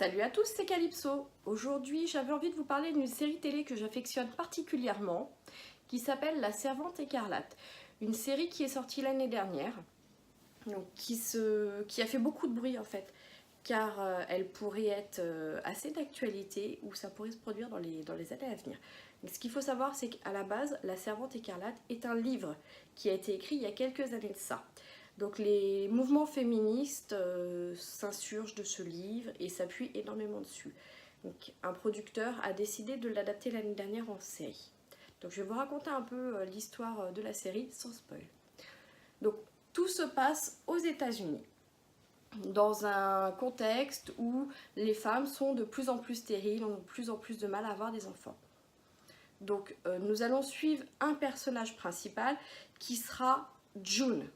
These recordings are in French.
Salut à tous, c'est Calypso. Aujourd'hui, j'avais envie de vous parler d'une série télé que j'affectionne particulièrement, qui s'appelle La Servante écarlate. Une série qui est sortie l'année dernière, donc qui a fait beaucoup de bruit en fait, car elle pourrait être assez d'actualité ou ça pourrait se produire dans les années à venir. Mais ce qu'il faut savoir, c'est qu'à la base, La Servante écarlate est un livre qui a été écrit il y a quelques années de ça. Donc les mouvements féministes s'insurgent de ce livre et s'appuient énormément dessus. Donc un producteur a décidé de l'adapter l'année dernière en série. Donc je vais vous raconter un peu l'histoire de la série sans spoil. Donc tout se passe aux États-Unis, dans un contexte où les femmes sont de plus en plus stériles, ont de plus en plus de mal à avoir des enfants. Donc nous allons suivre un personnage principal qui sera June.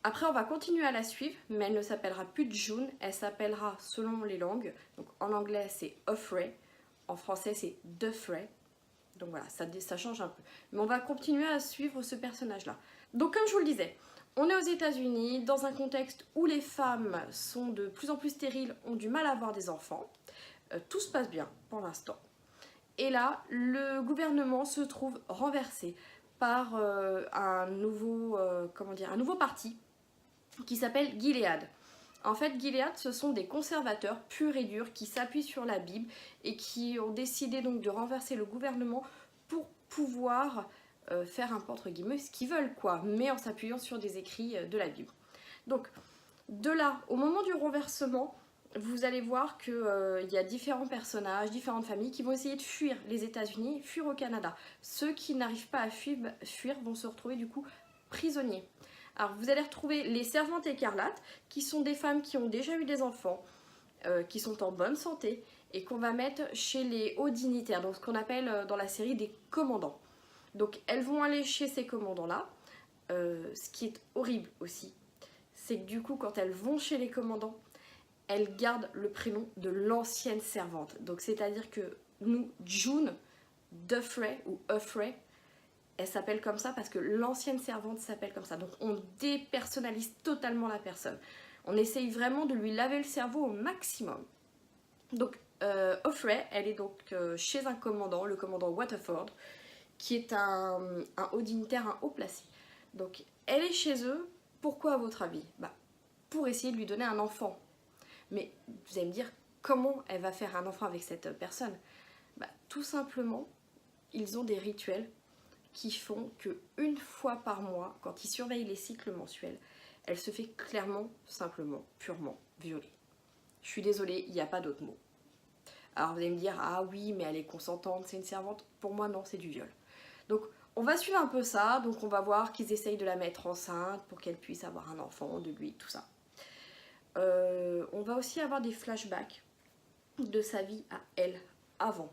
Après, on va continuer à la suivre, mais elle ne s'appellera plus June, elle s'appellera selon les langues. Donc en anglais, c'est Offray, en français, c'est Defray. Donc voilà, ça change un peu. Mais on va continuer à suivre ce personnage-là. Donc comme je vous le disais, on est aux États-Unis, dans un contexte où les femmes sont de plus en plus stériles, ont du mal à avoir des enfants. Tout se passe bien pour l'instant. Et là, le gouvernement se trouve renversé par un nouveau parti qui s'appelle Gilead. En fait, Gilead, ce sont des conservateurs purs et durs qui s'appuient sur la Bible et qui ont décidé donc de renverser le gouvernement pour pouvoir faire un peu entre guillemets ce qu'ils veulent quoi, mais en s'appuyant sur des écrits de la Bible. Donc, de là, au moment du renversement, vous allez voir qu'il y a différents personnages, différentes familles qui vont essayer de fuir les États-Unis, fuir au Canada. Ceux qui n'arrivent pas à fuir vont se retrouver du coup prisonniers. Alors vous allez retrouver les servantes écarlates, qui sont des femmes qui ont déjà eu des enfants, qui sont en bonne santé, et qu'on va mettre chez les hauts dignitaires, donc ce qu'on appelle dans la série des commandants. Donc elles vont aller chez ces commandants-là, ce qui est horrible aussi, c'est que du coup quand elles vont chez les commandants, elles gardent le prénom de l'ancienne servante. Donc c'est-à-dire que nous, June, Defray ou Offray, elle s'appelle comme ça parce que l'ancienne servante s'appelle comme ça. Donc on dépersonnalise totalement la personne. On essaye vraiment de lui laver le cerveau au maximum. Donc Offray, elle est donc chez un commandant, le commandant Waterford, qui est un haut dignitaire, un haut placé. Donc elle est chez eux, pourquoi à votre avis? Pour essayer de lui donner un enfant. Mais vous allez me dire, comment elle va faire un enfant avec cette personne? Tout simplement, ils ont des rituels qui font qu'une fois par mois, quand ils surveillent les cycles mensuels, elle se fait clairement, simplement, purement violer. Je suis désolée, il n'y a pas d'autre mot. Alors vous allez me dire, ah oui, mais elle est consentante, c'est une servante. Pour moi, non, c'est du viol. Donc on va suivre un peu ça, donc on va voir qu'ils essayent de la mettre enceinte pour qu'elle puisse avoir un enfant de lui, tout ça. On va aussi avoir des flashbacks de sa vie à elle, avant.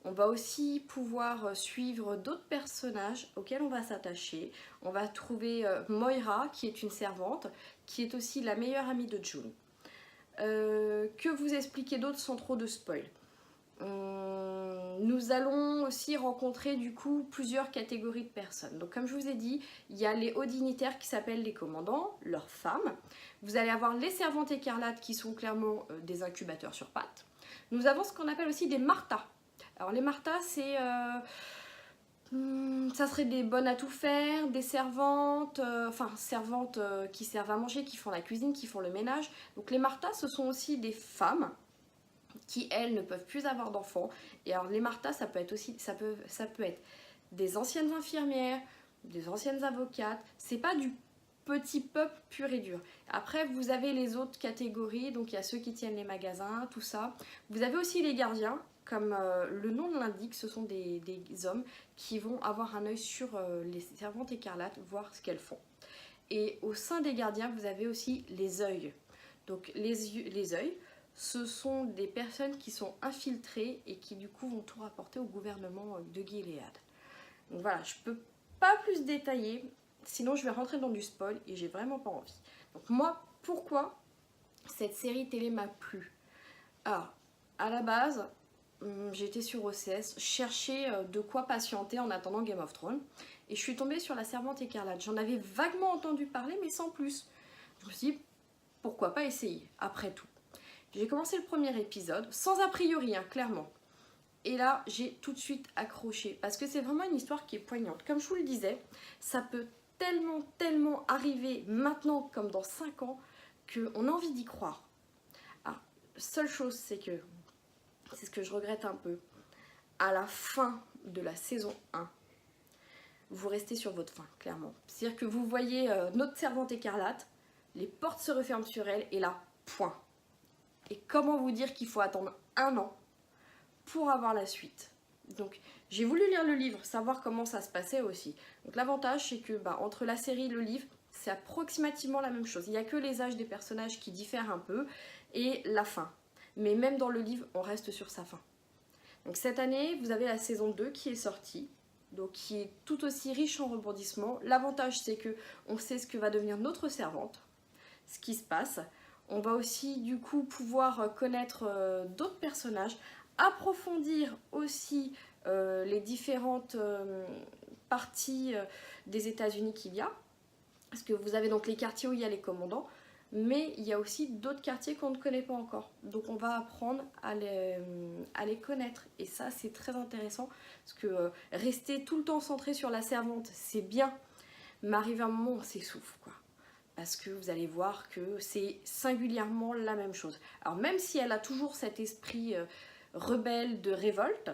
On va aussi pouvoir suivre d'autres personnages auxquels on va s'attacher. On va trouver Moira, qui est une servante, qui est aussi la meilleure amie de June. Que vous expliquer d'autre sans trop de spoil? Nous allons aussi rencontrer du coup plusieurs catégories de personnes. Donc comme je vous ai dit, il y a les hauts dignitaires qui s'appellent les commandants, leurs femmes. Vous allez avoir les servantes écarlates qui sont clairement des incubateurs sur pattes. Nous avons ce qu'on appelle aussi des martas. Alors les martas, c'est ça serait des bonnes à tout faire, des servantes, servantes qui servent à manger, qui font la cuisine, qui font le ménage. Donc les martas, ce sont aussi des femmes qui, elles, ne peuvent plus avoir d'enfants. Et alors les martas, ça peut être aussi, ça peut être des anciennes infirmières, des anciennes avocates. C'est pas du petit peuple pur et dur. Après, vous avez les autres catégories, donc il y a ceux qui tiennent les magasins, tout ça. Vous avez aussi les gardiens, comme le nom l'indique, ce sont des hommes qui vont avoir un œil sur les servantes écarlates, voir ce qu'elles font. Et au sein des gardiens, vous avez aussi les œils. Donc les œils, ce sont des personnes qui sont infiltrées et qui du coup vont tout rapporter au gouvernement de Gilead. Donc voilà, je peux pas plus détailler, sinon je vais rentrer dans du spoil et j'ai vraiment pas envie. Donc moi, pourquoi cette série télé m'a plu? Alors, à la base, j'étais sur OCS, chercher de quoi patienter en attendant Game of Thrones, et je suis tombée sur La Servante écarlate. J'en avais vaguement entendu parler, mais sans plus. Je me suis dit, pourquoi pas essayer, après tout. J'ai commencé le premier épisode, sans a priori, hein, clairement. Et là, j'ai tout de suite accroché, parce que c'est vraiment une histoire qui est poignante. Comme je vous le disais, ça peut tellement arriver maintenant comme dans 5 ans, qu'on a envie d'y croire. Ah, seule chose, c'est ce que je regrette un peu, à la fin de la saison 1, vous restez sur votre faim, clairement. C'est-à-dire que vous voyez notre servante écarlate, les portes se referment sur elle, et là, point. Et comment vous dire qu'il faut attendre 1 an pour avoir la suite. Donc j'ai voulu lire le livre, savoir comment ça se passait aussi. Donc l'avantage c'est que entre la série et le livre, c'est approximativement la même chose. Il n'y a que les âges des personnages qui diffèrent un peu et la fin. Mais même dans le livre, on reste sur sa fin. Donc cette année, vous avez la saison 2 qui est sortie, donc qui est tout aussi riche en rebondissements. L'avantage c'est que on sait ce que va devenir notre servante, ce qui se passe. On va aussi du coup pouvoir connaître d'autres personnages, approfondir aussi les différentes parties des États-Unis qu'il y a. Parce que vous avez donc les quartiers où il y a les commandants, mais il y a aussi d'autres quartiers qu'on ne connaît pas encore. Donc on va apprendre à les connaître. Et ça, c'est très intéressant, parce que rester tout le temps centré sur la servante, c'est bien, mais arrive un moment où on s'essouffle, quoi. Parce que vous allez voir que c'est singulièrement la même chose. Alors même si elle a toujours cet esprit rebelle de révolte,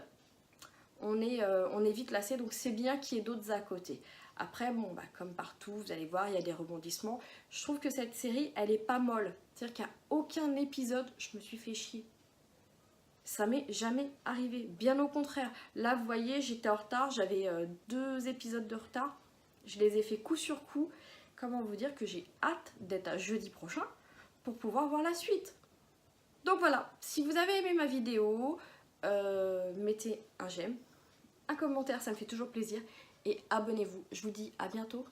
on est vite lassé, donc c'est bien qu'il y ait d'autres à côté. Après, bon, comme partout, vous allez voir, il y a des rebondissements. Je trouve que cette série, elle est pas molle. C'est-à-dire qu'à aucun épisode, je me suis fait chier. Ça m'est jamais arrivé. Bien au contraire. Là, vous voyez, j'étais en retard, j'avais 2 épisodes de retard. Je les ai fait coup sur coup. Comment vous dire que j'ai hâte d'être à jeudi prochain pour pouvoir voir la suite. Donc voilà, si vous avez aimé ma vidéo, mettez un j'aime, un commentaire, ça me fait toujours plaisir. Et abonnez-vous. Je vous dis à bientôt.